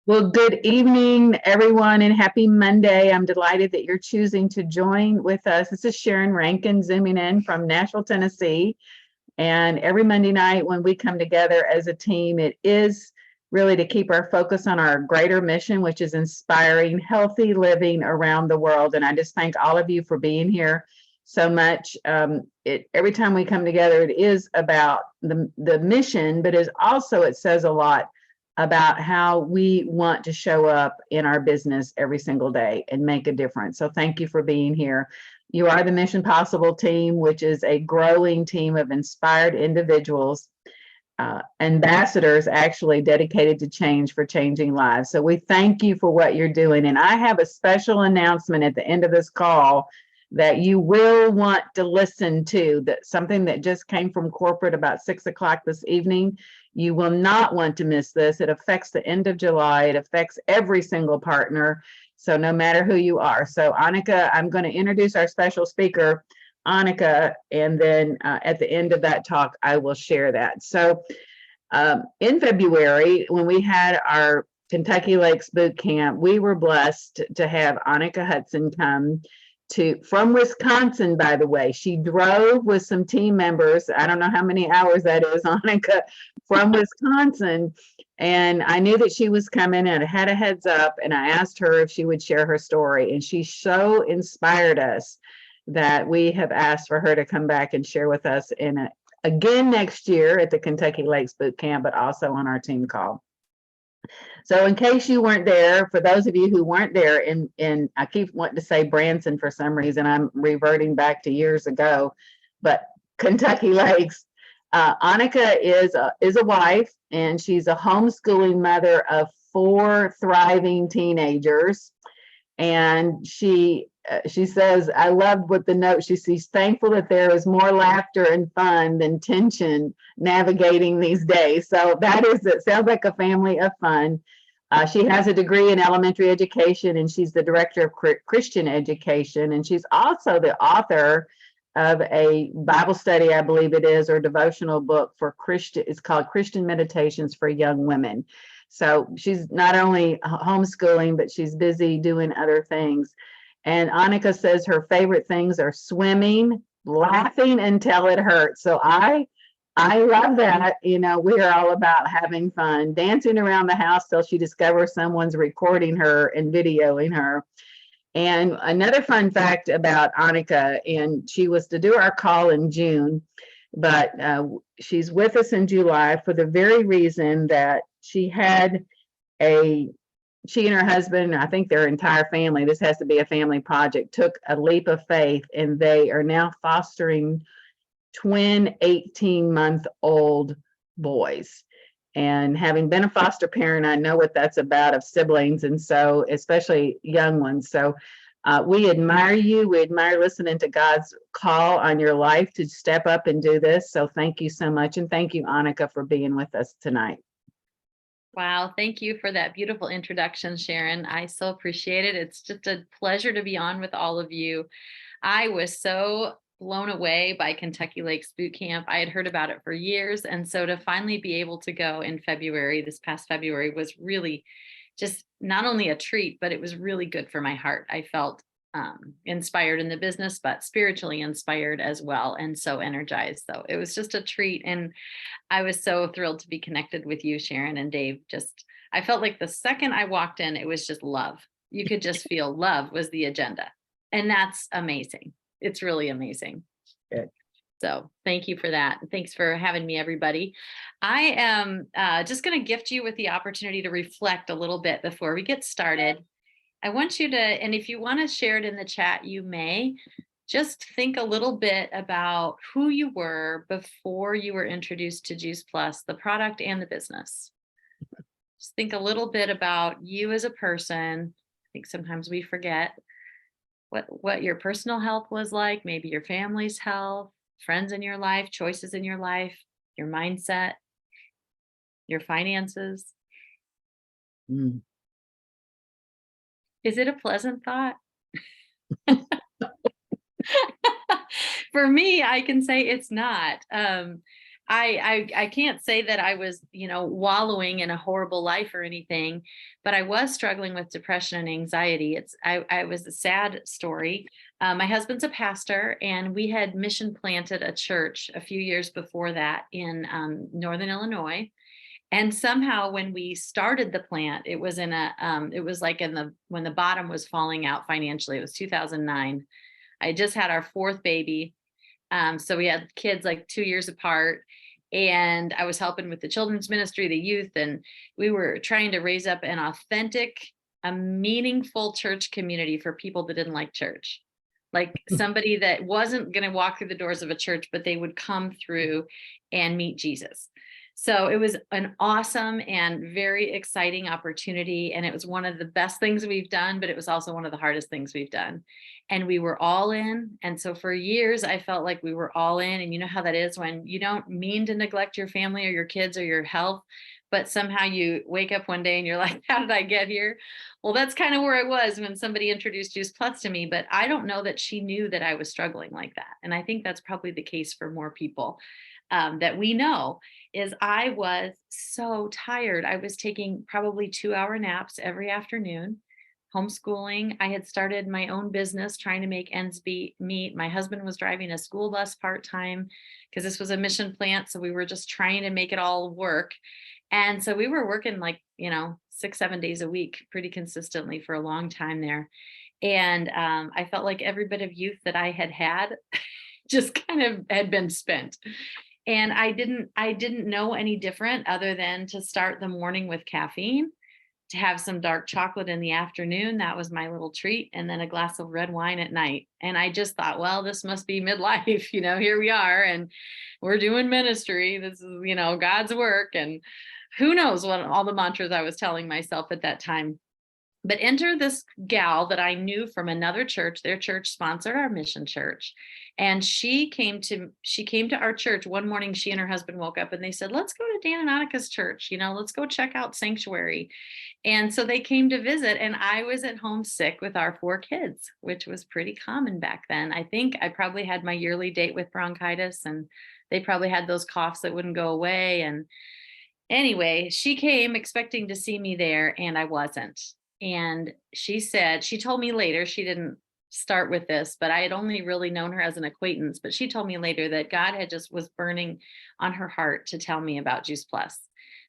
Well, good evening, everyone, and happy Monday. I'm delighted that you're choosing to join with us. This is Sharon Rankin zooming in from Nashville, Tennessee. And every Monday night when we come together as a team, it is really to keep our focus on our greater mission, which is inspiring healthy living around the world. And I just thank all of you for being here so much. Every time we come together, it is about the mission, but it says a lot about how we want to show up in our business every single day and make a difference. So thank you for being here. You are the Mission Possible team, which is a growing team of inspired individuals, ambassadors actually dedicated to change for changing lives. So we thank you for what you're doing. And I have a special announcement at the end of this call that you will want to listen to, that something that just came from corporate about 6 o'clock this evening. You will not want to miss this. It affects the end of July. It affects every single partner. So no matter who you are. So Anneke, I'm going to introduce our special speaker, Anneke, and then at the end of that talk, I will share that. So in February, when we had our Kentucky Lakes boot camp, we were blessed to have Anneke Hudson come from Wisconsin, by the way. She drove with some team members. I don't know how many hours that is, Anneke, from Wisconsin. And I knew that she was coming and I had a heads up, and I asked her if she would share her story. And she so inspired us that we have asked for her to come back and share with us again next year at the Kentucky Lakes boot camp, but also on our team call. So in case you weren't there, for those of you who weren't there, in I keep wanting to say Branson for some reason, I'm reverting back to years ago, but Kentucky Lakes, Anneke is a wife, and she's a homeschooling mother of 4 thriving teenagers. And she says, I loved what the note, she's thankful that there is more laughter and fun than tension navigating these days. So it sounds like a family of fun. She has a degree in elementary education, and she's the director of Christian education. And she's also the author of a Bible study, I believe it is, or devotional book for Christian. It's called Christian Meditations for Young Women. So she's not only homeschooling, but she's busy doing other things. And Anneke says her favorite things are swimming, laughing until it hurts. So I love that. We're all about having fun, dancing around the house till she discovers someone's recording her and videoing her. And another fun fact about Anneke, and she was to do our call in June, but she's with us in July for the very reason that she and her husband, I think their entire family, this has to be a family project, took a leap of faith, and they are now fostering twin 18-month-old boys. And having been a foster parent, I know what that's about, of siblings, and so especially young ones. So we admire you. We admire listening to God's call on your life to step up and do this. So thank you so much. And thank you, Anneke, for being with us tonight. Wow. Thank you for that beautiful introduction, Sharon. I so appreciate it. It's just a pleasure to be on with all of you. I was so blown away by Kentucky Lakes boot camp. I had heard about it for years. And so to finally be able to go in February, this past February, was really just not only a treat, but it was really good for my heart. I felt inspired in the business, but spiritually inspired as well, and so energized. So it was just a treat. And I was so thrilled to be connected with you, Sharon and Dave. I felt like the second I walked in, it was just love. You could just feel love was the agenda. And that's amazing. It's really amazing. Good. So thank you for that. Thanks for having me, everybody. I am just going to gift you with the opportunity to reflect a little bit before we get started. I want you to, and if you want to share it in the chat, you may. Just think a little bit about who you were before you were introduced to Juice Plus, the product and the business. Just think a little bit about you as a person. I think sometimes we forget what your personal health was like, maybe your family's health, friends in your life, choices in your life, your mindset, your finances. Is it a pleasant thought? For me, I can say it's not. I can't say that I was, wallowing in a horrible life or anything, but I was struggling with depression and anxiety. I was a sad story. My husband's a pastor, and we had mission planted a church a few years before that in Northern Illinois. And somehow when we started the plant, it was it was like when the bottom was falling out financially. It was 2009. I just had our fourth baby. So we had kids like 2 years apart, and I was helping with the children's ministry, the youth, and we were trying to raise up an authentic, a meaningful church community for people that didn't like church. Like somebody that wasn't going to walk through the doors of a church, but they would come through and meet Jesus. So it was an awesome and very exciting opportunity. And it was one of the best things we've done, but it was also one of the hardest things we've done. And we were all in. And so for years, I felt like we were all in. And you know how that is when you don't mean to neglect your family or your kids or your health, but somehow you wake up one day and you're like, how did I get here? Well, that's kind of where I was when somebody introduced Juice Plus to me, but I don't know that she knew that I was struggling like that. And I think that's probably the case for more people that we know. Is I was so tired. I was taking probably 2-hour naps every afternoon, homeschooling. I had started my own business trying to make ends meet. My husband was driving a school bus part-time because this was a mission plant. So we were just trying to make it all work. And so we were working like, 6-7 days a week pretty consistently for a long time there. And I felt like every bit of youth that I had just kind of had been spent. And I didn't know any different other than to start the morning with caffeine, to have some dark chocolate in the afternoon. That was my little treat. And then a glass of red wine at night. And I just thought, well, this must be midlife, here we are, and we're doing ministry. This is, God's work. And who knows what all the mantras I was telling myself at that time. But enter this gal that I knew from another church. Their church sponsored our mission church. And she came to our church one morning. She and her husband woke up and they said, let's go to Dan and Anneka's church. Let's go check out Sanctuary. And so they came to visit, and I was at home sick with our 4 kids, which was pretty common back then. I think I probably had my yearly date with bronchitis, and they probably had those coughs that wouldn't go away. And anyway, she came expecting to see me there, and I wasn't. And she told me later, she didn't start with this, but I had only really known her as an acquaintance, but she told me later that God was burning on her heart to tell me about Juice Plus.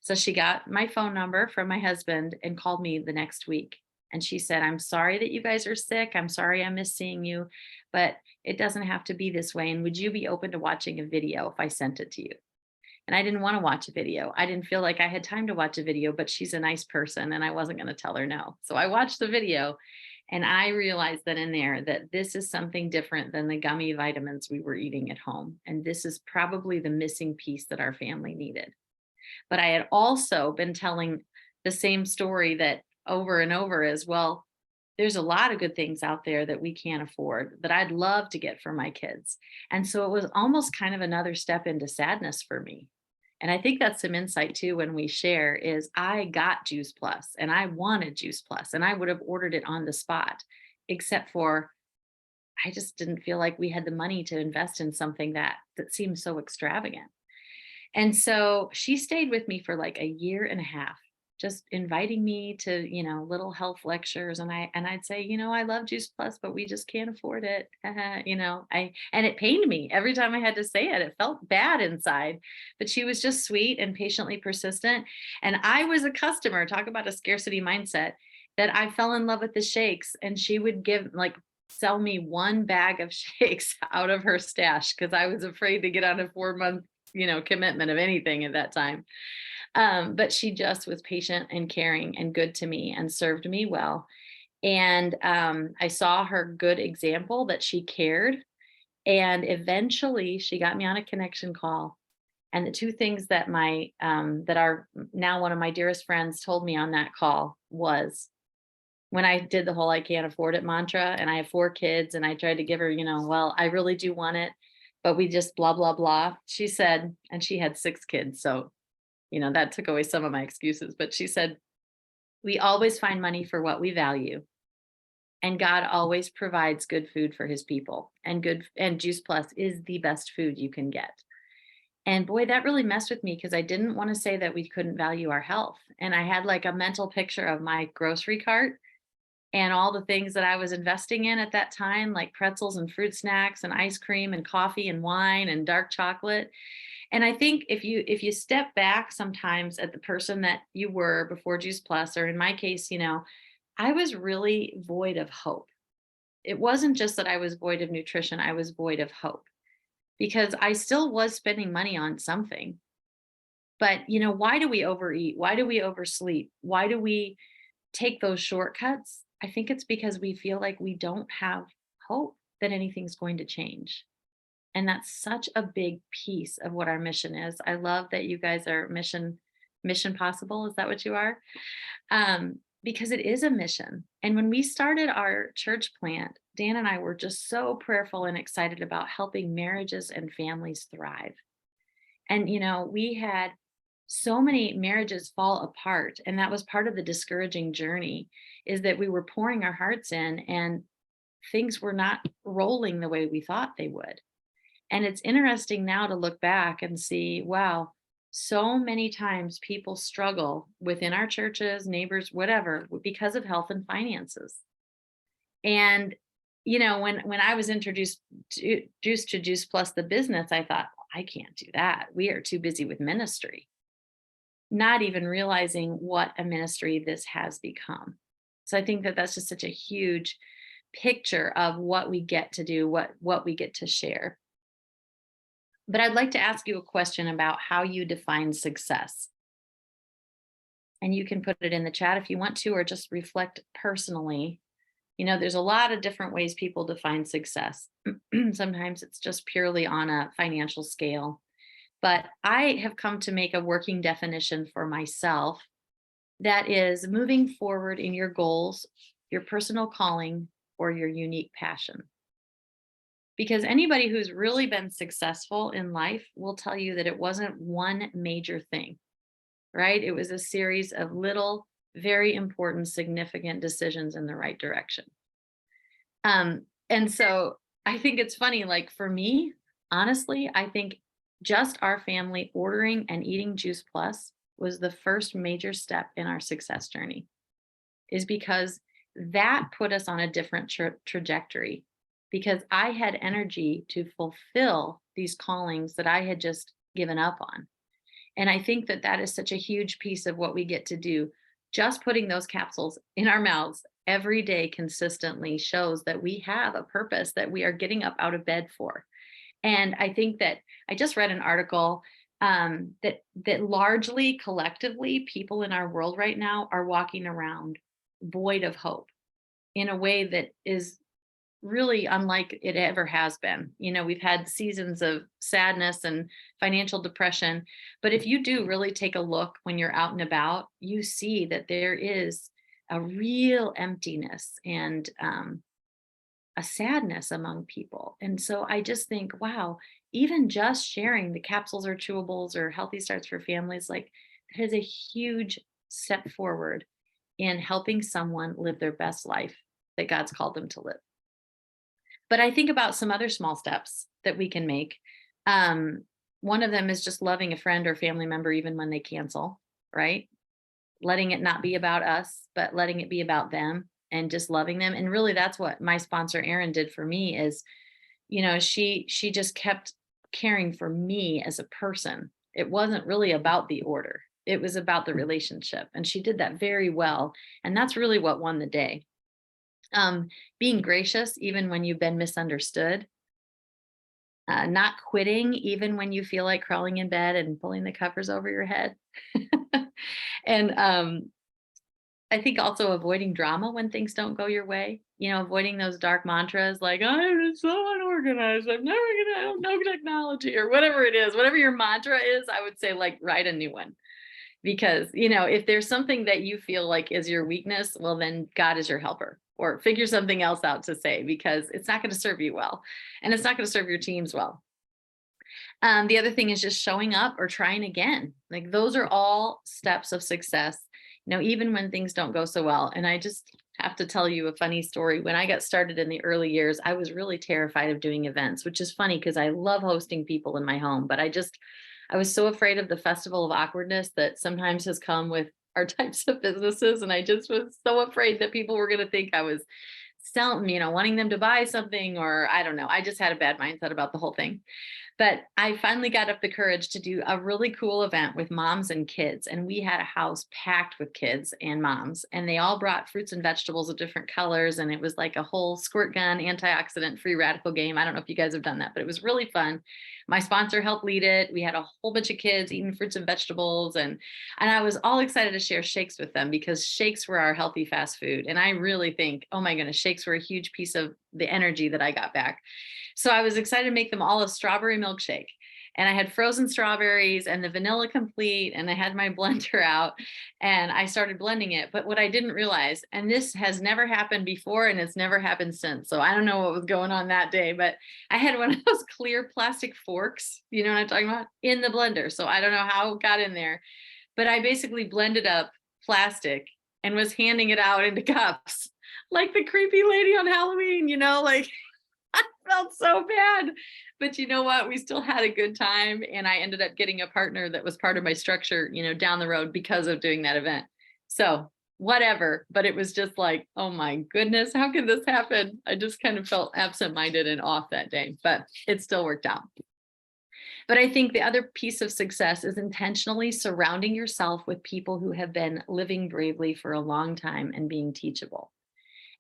So she got my phone number from my husband and called me the next week. And she said, I'm sorry that you guys are sick. I'm sorry I miss seeing you, but it doesn't have to be this way. And would you be open to watching a video if I sent it to you? And I didn't want to watch a video. I didn't feel like I had time to watch a video, but she's a nice person and I wasn't going to tell her no. So I watched the video, and I realized that in there that this is something different than the gummy vitamins we were eating at home. And this is probably the missing piece that our family needed. But I had also been telling the same story that over and over as well. There's a lot of good things out there that we can't afford that I'd love to get for my kids. And so it was almost kind of another step into sadness for me. And I think that's some insight too when we share is I got Juice Plus and I wanted Juice Plus and I would have ordered it on the spot, except for I just didn't feel like we had the money to invest in something that seemed so extravagant. And so she stayed with me for like a year and a half, just inviting me to, little health lectures. And I'd say, I love Juice Plus, but we just can't afford it. And it pained me every time I had to say it. It felt bad inside, but she was just sweet and patiently persistent. And I was a customer, talk about a scarcity mindset, that I fell in love with the shakes, and she would sell me one bag of shakes out of her stash because I was afraid to get on a 4-month, commitment of anything at that time. But she just was patient and caring and good to me and served me well. And I saw her good example that she cared. And eventually she got me on a connection call. And the 2 things that that are now one of my dearest friends told me on that call was, when I did the whole I can't afford it mantra, and I have 4 kids, and I tried to give her, well, I really do want it, but we just blah, blah, blah. She said, and she had 6 kids. So that took away some of my excuses, but she said, we always find money for what we value. And God always provides good food for his people, and Juice Plus is the best food you can get. And boy, that really messed with me because I didn't want to say that we couldn't value our health. And I had like a mental picture of my grocery cart and all the things that I was investing in at that time, like pretzels and fruit snacks and ice cream and coffee and wine and dark chocolate. And I think if you step back sometimes at the person that you were before Juice Plus, or in my case, I was really void of hope. It wasn't just that I was void of nutrition, I was void of hope because I still was spending money on something. But, why do we overeat? Why do we oversleep? Why do we take those shortcuts? I think it's because we feel like we don't have hope that anything's going to change. And that's such a big piece of what our mission is. I love that you guys are mission possible. Is that what you are? Because it is a mission. And when we started our church plant, Dan and I were just so prayerful and excited about helping marriages and families thrive. And, we had so many marriages fall apart. And that was part of the discouraging journey, is that we were pouring our hearts in and things were not rolling the way we thought they would. And it's interesting now to look back and see, wow, so many times people struggle within our churches, neighbors, whatever, because of health and finances. And, when I was introduced to Juice Plus, the business, I thought, I can't do that. We are too busy with ministry, not even realizing what a ministry this has become. So I think that that's just such a huge picture of what we get to do, what we get to share. But I'd like to ask you a question about how you define success. And you can put it in the chat if you want to, or just reflect personally. There's a lot of different ways people define success. Sometimes it's just purely on a financial scale. But I have come to make a working definition for myself that is moving forward in your goals, your personal calling, or your unique passion. Because anybody who's really been successful in life will tell you that it wasn't one major thing, right? It was a series of little, very important, significant decisions in the right direction. And so I think it's funny, like for me, honestly, I think just our family ordering and eating Juice Plus was the first major step in our success journey, is because that put us on a different trajectory, because I had energy to fulfill these callings that I had just given up on. And I think that that is such a huge piece of what we get to do. Just putting those capsules in our mouths every day consistently shows that we have a purpose that we are getting up out of bed for. And I think that I just read an article that largely, collectively, people in our world right now are walking around void of hope in a way that is really unlike it ever has been. We've had seasons of sadness and financial depression, but if you do really take a look when you're out and about, you see that there is a real emptiness and a sadness among people. And so I just think, wow, even just sharing the capsules or chewables or healthy starts for families, like that is a huge step forward in helping someone live their best life that God's called them to live. But I think about some other small steps that we can make. One of them is just loving a friend or family member, even when they cancel, right? Letting it not be about us, but letting it be about them and just loving them. And really that's what my sponsor, Erin, did for me is, she just kept caring for me as a person. It wasn't really about the order. It was about the relationship. And she did that very well. And that's really what won the day. Being gracious, even when you've been misunderstood, not quitting, even when you feel like crawling in bed and pulling the covers over your head. And I think also avoiding drama when things don't go your way, avoiding those dark mantras like, I'm so unorganized, I don't know technology, or whatever it is, whatever your mantra is, I would say, like, write a new one. Because, if there's something that you feel like is your weakness, well, then God is your helper, or figure something else out to say, because it's not going to serve you well. And it's not going to serve your teams well. The other thing is just showing up or trying again. Like those are all steps of success, even when things don't go so well. And I just have to tell you a funny story. When I got started in the early years, I was really terrified of doing events, which is funny because I love hosting people in my home, but I was so afraid of the festival of awkwardness that sometimes has come with our types of businesses. And I just was so afraid that people were going to think I was selling, wanting them to buy something, or I don't know. I just had a bad mindset about the whole thing. But I finally got up the courage to do a really cool event with moms and kids. And we had a house packed with kids and moms, and they all brought fruits and vegetables of different colors. And it was like a whole squirt gun, antioxidant free radical game. I don't know if you guys have done that, but it was really fun. My sponsor helped lead it. We had a whole bunch of kids eating fruits and vegetables. And I was all excited to share shakes with them, because shakes were our healthy fast food. And I really think, oh my goodness, shakes were a huge piece of the energy that I got back. So I was excited to make them all a strawberry milkshake. And I had frozen strawberries and the vanilla complete, and I had my blender out and I started blending it. But what I didn't realize, and this has never happened before and it's never happened since, so I don't know what was going on that day, but I had one of those clear plastic forks, you know what I'm talking about, in the blender. So I don't know how it got in there, but I basically blended up plastic and was handing it out into cups like the creepy lady on Halloween, like I felt so bad, but you know what? We still had a good time. And I ended up getting a partner that was part of my structure, down the road because of doing that event. So whatever, but it was just like, oh my goodness, how could this happen? I just kind of felt absent-minded and off that day, but it still worked out. But I think the other piece of success is intentionally surrounding yourself with people who have been living bravely for a long time and being teachable.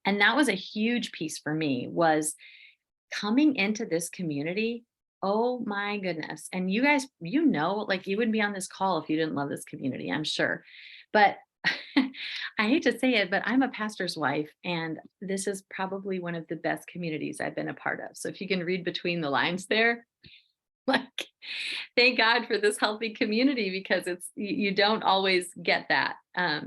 And that was a huge piece for me, was coming into this community. Oh my goodness. And you guys, like you wouldn't be on this call if you didn't love this community, I'm sure. But I hate to say it, but I'm a pastor's wife, and this is probably one of the best communities I've been a part of. So if you can read between the lines there, like, thank God for this healthy community, because you don't always get that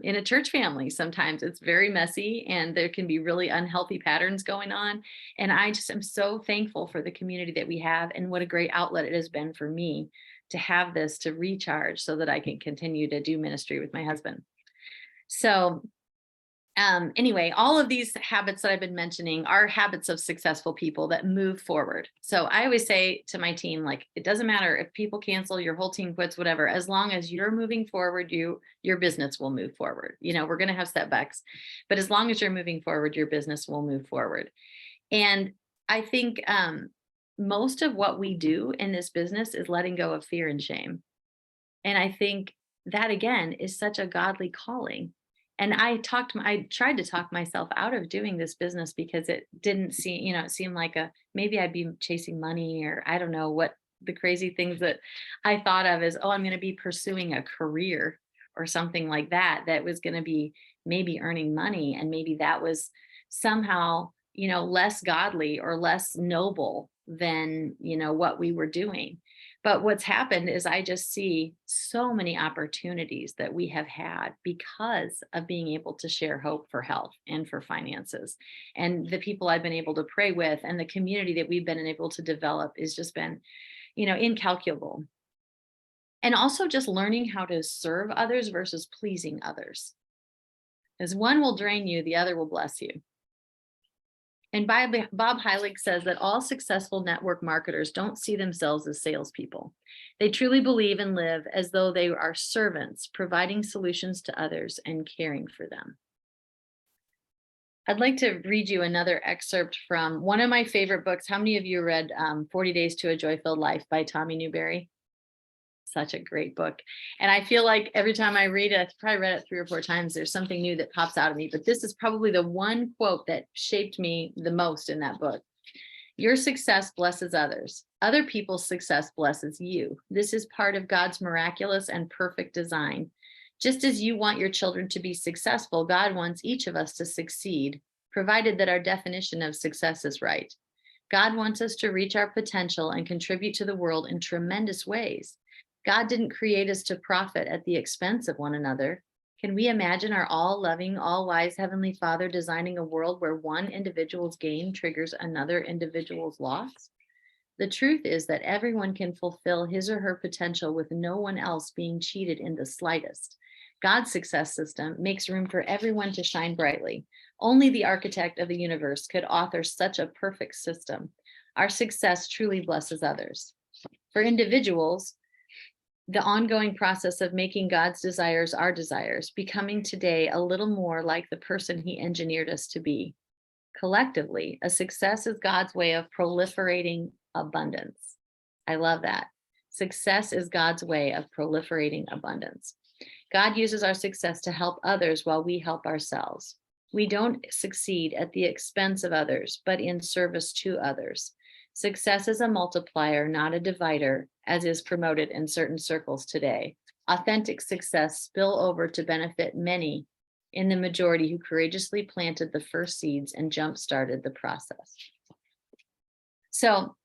in a church family. Sometimes it's very messy and there can be really unhealthy patterns going on. And I just am so thankful for the community that we have, and what a great outlet it has been for me to have this to recharge so that I can continue to do ministry with my husband. So anyway, all of these habits that I've been mentioning are habits of successful people that move forward. So I always say to my team, like, it doesn't matter if people cancel, your whole team quits, whatever, as long as you're moving forward, your business will move forward. We're going to have setbacks, but as long as you're moving forward, your business will move forward. And I think most of what we do in this business is letting go of fear and shame. And I think that, again, is such a godly calling. And I tried to talk myself out of doing this business because it didn't seem, it seemed like maybe I'd be chasing money, or I don't know what the crazy things that I thought of as, oh, I'm going to be pursuing a career or something like that, that was going to be maybe earning money. And maybe that was somehow, less godly or less noble than, what we were doing. But what's happened is I just see so many opportunities that we have had because of being able to share hope for health and for finances. And the people I've been able to pray with and the community that we've been able to develop has just been, incalculable. And also just learning how to serve others versus pleasing others. As one will drain you, the other will bless you. And Bob Heilig says that all successful network marketers don't see themselves as salespeople. They truly believe and live as though they are servants, providing solutions to others and caring for them. I'd like to read you another excerpt from one of my favorite books. How many of you read 40 Days to a Joy-Filled Life by Tommy Newberry? Such a great book. And I feel like every time I read it, I've probably read it 3 or 4 times, there's something new that pops out of me. But this is probably the one quote that shaped me the most in that book. Your success blesses others. Other people's success blesses you. This is part of God's miraculous and perfect design. Just as you want your children to be successful, God wants each of us to succeed, provided that our definition of success is right. God wants us to reach our potential and contribute to the world in tremendous ways. God didn't create us to profit at the expense of one another. Can we imagine our all-loving, all-wise Heavenly Father designing a world where one individual's gain triggers another individual's loss? The truth is that everyone can fulfill his or her potential with no one else being cheated in the slightest. God's success system makes room for everyone to shine brightly. Only the architect of the universe could author such a perfect system. Our success truly blesses others. For individuals, the ongoing process of making God's desires our desires, becoming today a little more like the person he engineered us to be. Collectively, a success is God's way of proliferating abundance. I love that. Success is God's way of proliferating abundance. God uses our success to help others while we help ourselves. We don't succeed at the expense of others, but in service to others. Success is a multiplier, not a divider, as is promoted in certain circles today. Authentic success spill over to benefit many in the majority who courageously planted the first seeds and jump-started the process. So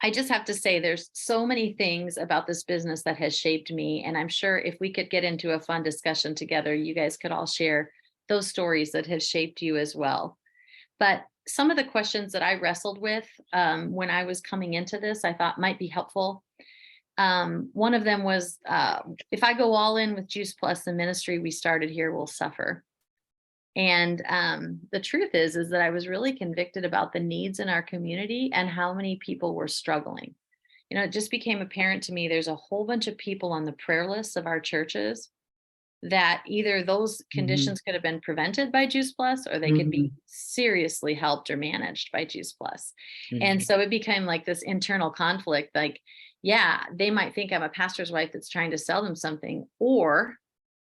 I just have to say there's so many things about this business that has shaped me. And I'm sure if we could get into a fun discussion together, you guys could all share those stories that have shaped you as well. But some of the questions that I wrestled with when I was coming into this, I thought might be helpful. One of them was, if I go all in with Juice Plus, the ministry we started here will suffer. And the truth is that I was really convicted about the needs in our community and how many people were struggling. You know, it just became apparent to me there's a whole bunch of people on the prayer lists of our churches that either those conditions could have been prevented by Juice Plus or they could be seriously helped or managed by Juice Plus. And so it became like this internal conflict, like, yeah, they might think I'm a pastor's wife that's trying to sell them something, or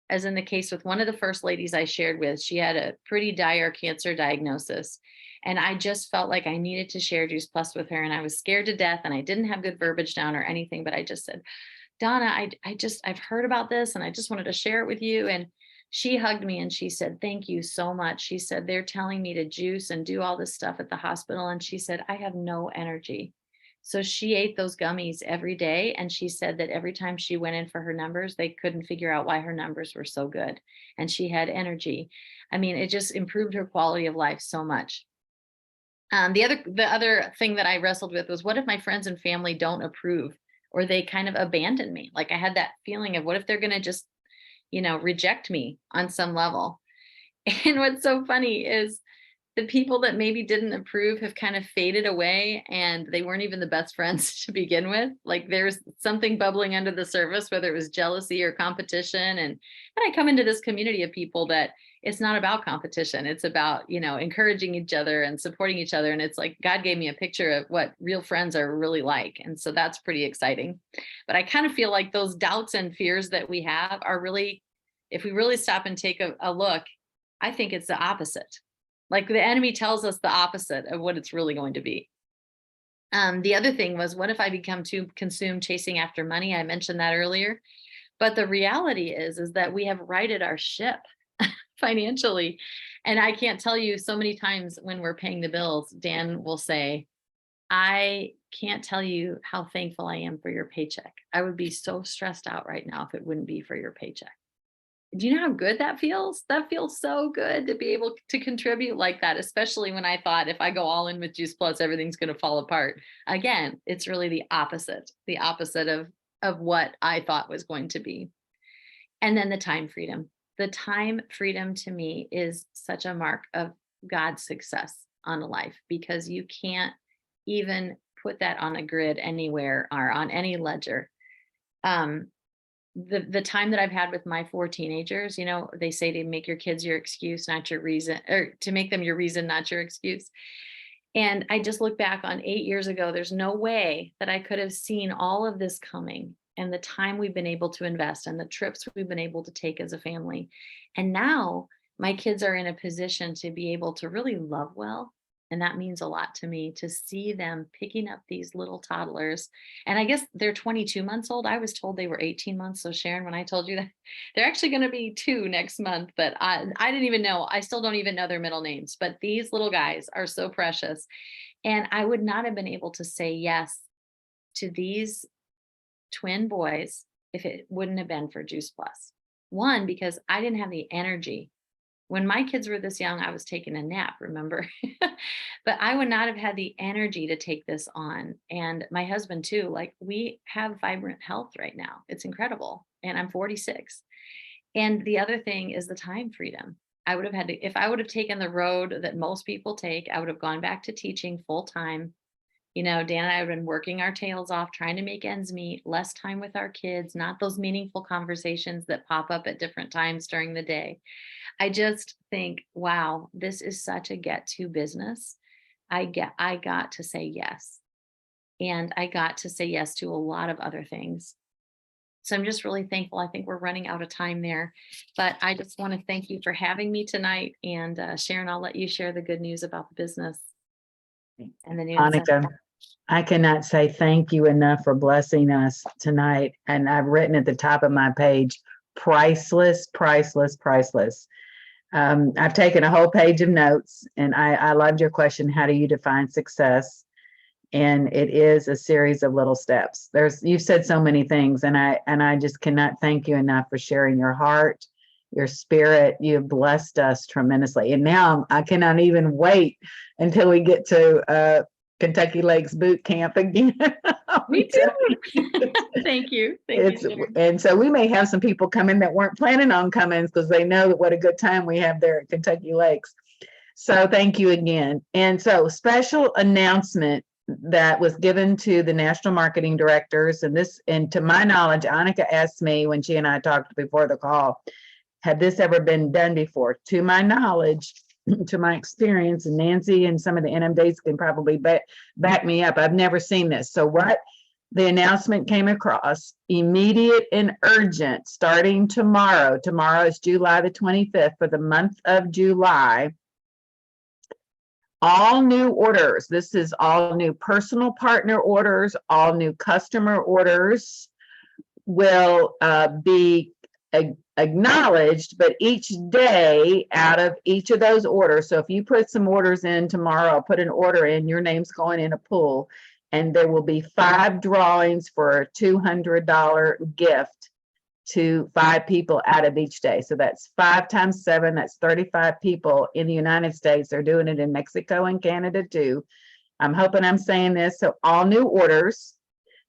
as in the case with one of the first ladies I shared with, she had a pretty dire cancer diagnosis. And I just felt like I needed to share Juice Plus with her. And I was scared to death and I didn't have good verbiage down or anything, but I just said, Donna, I've heard about this and I just wanted to share it with you. And she hugged me and she said, thank you so much. She said, they're telling me to juice and do all this stuff at the hospital. And she said, I have no energy. So she ate those gummies every day. And she said that every time she went in for her numbers, they couldn't figure out why her numbers were so good. And she had energy. I mean, it just improved her quality of life so much. The other thing that I wrestled with was, what if my friends and family don't approve or they kind of abandon me? Like I had that feeling of, what if they're going to just, reject me on some level? And what's so funny is the people that maybe didn't approve have kind of faded away and they weren't even the best friends to begin with. Like there's something bubbling under the surface, whether it was jealousy or competition. And I come into this community of people that it's not about competition. It's about, encouraging each other and supporting each other. And it's like God gave me a picture of what real friends are really like. And so that's pretty exciting. But I kind of feel like those doubts and fears that we have are really, if we really stop and take a look, I think it's the opposite. Like the enemy tells us the opposite of what it's really going to be. The other thing was, what if I become too consumed chasing after money? I mentioned that earlier. But the reality is that we have righted our ship financially. And I can't tell you so many times when we're paying the bills, Dan will say, I can't tell you how thankful I am for your paycheck. I would be so stressed out right now if it wouldn't be for your paycheck. Do you know how good that feels? That feels so good to be able to contribute like that, especially when I thought if I go all in with Juice Plus, everything's going to fall apart. Again, it's really the opposite of what I thought was going to be. And then the time freedom. The time freedom to me is such a mark of God's success on a life, because you can't even put that on a grid anywhere or on any ledger. The time that I've had with my 4 teenagers, they say to make your kids your excuse, not your reason, or to make them your reason, not your excuse. And I just look back on 8 years ago, there's no way that I could have seen all of this coming and the time we've been able to invest and the trips we've been able to take as a family. And now my kids are in a position to be able to really love well. And that means a lot to me, to see them picking up these little toddlers. And I guess they're 22 months old. I was told they were 18 months. So Sharon, when I told you that, they're actually going to be 2 next month, but I didn't even know. I still don't even know their middle names, but these little guys are so precious. And I would not have been able to say yes to these twin boys if it wouldn't have been for Juice Plus. One, because I didn't have the energy. When my kids were this young, I was taking a nap, remember? But I would not have had the energy to take this on. And my husband too, like we have vibrant health right now. It's incredible. And I'm 46. And the other thing is the time freedom. I would have had to, if I would have taken the road that most people take, I would have gone back to teaching full time. You know, Dan and I have been working our tails off, trying to make ends meet, less time with our kids, not those meaningful conversations that pop up at different times during the day. I just think, wow, this is such a get to business. I got to say yes. And I got to say yes to a lot of other things. So I'm just really thankful. I think we're running out of time there, but I just want to thank you for having me tonight. And Sharon, I'll let you share the good news about the business and the new incentive. Anneke, I cannot say thank you enough for blessing us tonight. And I've written at the top of my page, priceless, priceless, priceless. I've taken a whole page of notes, and I loved your question. How do you define success? And it is a series of little steps. You've said so many things, and I just cannot thank you enough for sharing your heart, your spirit. You have blessed us tremendously. And now I cannot even wait until we get to Kentucky Lakes boot camp again. Me too. Thank you. Thank you. Sharon. And so we may have some people come in that weren't planning on coming because they know what a good time we have there at Kentucky Lakes. So thank you again. And so special announcement that was given to the national marketing directors, and to my knowledge, Anneke asked me when she and I talked before the call, had this ever been done before? To my knowledge, to my experience, and Nancy and some of the NMDs can probably back me up, I've never seen this. So what the announcement came across, immediate and urgent, starting tomorrow. Tomorrow is July the 25th, for the month of July. All new orders, this is all new personal partner orders, all new customer orders will be acknowledged, but each day out of each of those orders. So if you put some orders in tomorrow, put an order in, your name's going in a pool, and there will be 5 drawings for a $200 gift to 5 people out of each day. So that's 5 times 7, that's 35 people in the United States. They're doing it in Mexico and Canada too. I'm hoping I'm saying this. So all new orders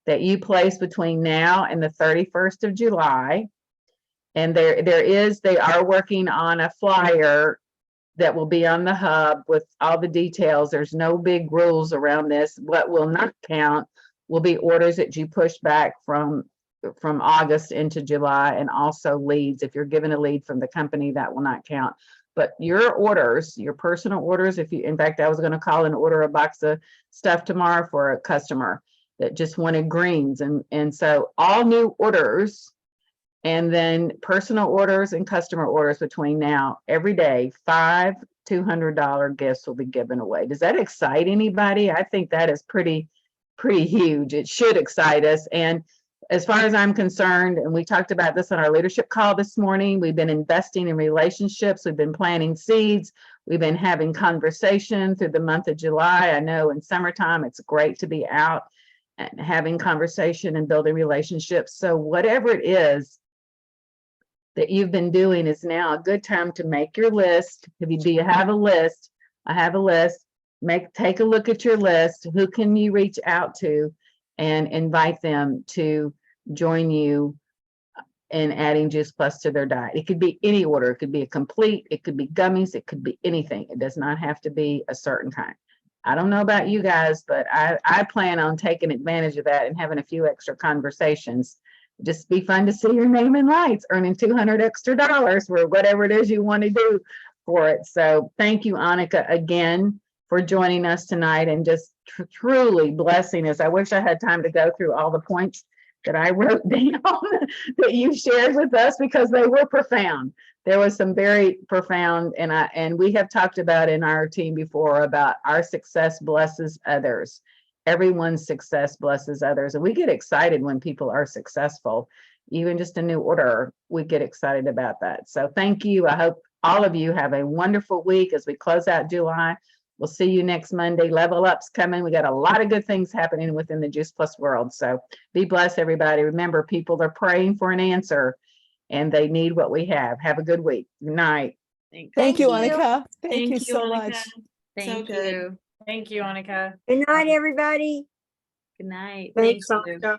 that you place between now and the 31st of July. And they are working on a flyer that will be on the hub with all the details. There's no big rules around this. What will not count will be orders that you push back from August into July, and also leads. If you're given a lead from the company, that will not count. But your orders, your personal orders, in fact, I was going to call and order a box of stuff tomorrow for a customer that just wanted greens. And so all new orders, and then personal orders and customer orders between now, every day, 5 $200 gifts will be given away. Does that excite anybody? I think that is pretty huge. It should excite us. And as far as I'm concerned, and we talked about this on our leadership call this morning, we've been investing in relationships. We've been planting seeds. We've been having conversation through the month of July. I know in summertime, it's great to be out and having conversation and building relationships. So whatever it is that you've been doing, is now a good time to make your list. Do you have a list? I have a list. Take a look at your list. Who can you reach out to and invite them to join you in adding Juice Plus to their diet? It could be any order. It could be a complete, it could be gummies, it could be anything. It does not have to be a certain kind. I don't know about you guys, but I plan on taking advantage of that and having a few extra conversations. Just be fun to see your name in lights, earning $200 extra for whatever it is you want to do for it. So thank you, Anneke, again for joining us tonight and just truly blessing us. I wish I had time to go through all the points that I wrote down that you shared with us, because they were profound. There was some very profound, and we have talked about in our team before about our success blesses others. Everyone's success blesses others. And we get excited when people are successful. Even just a new order, we get excited about that. So thank you. I hope all of you have a wonderful week as we close out July. We'll see you next Monday. Level Up's coming. We got a lot of good things happening within the Juice Plus world. So be blessed, everybody. Remember, people are praying for an answer, and they need what we have. Have a good week. Good night. Thank you, Anneke. Thank you so Anneke. much. Thank So good. you. Thank you, Anneke. Good night, everybody. Good night. Thanks, Thank you. Anneke.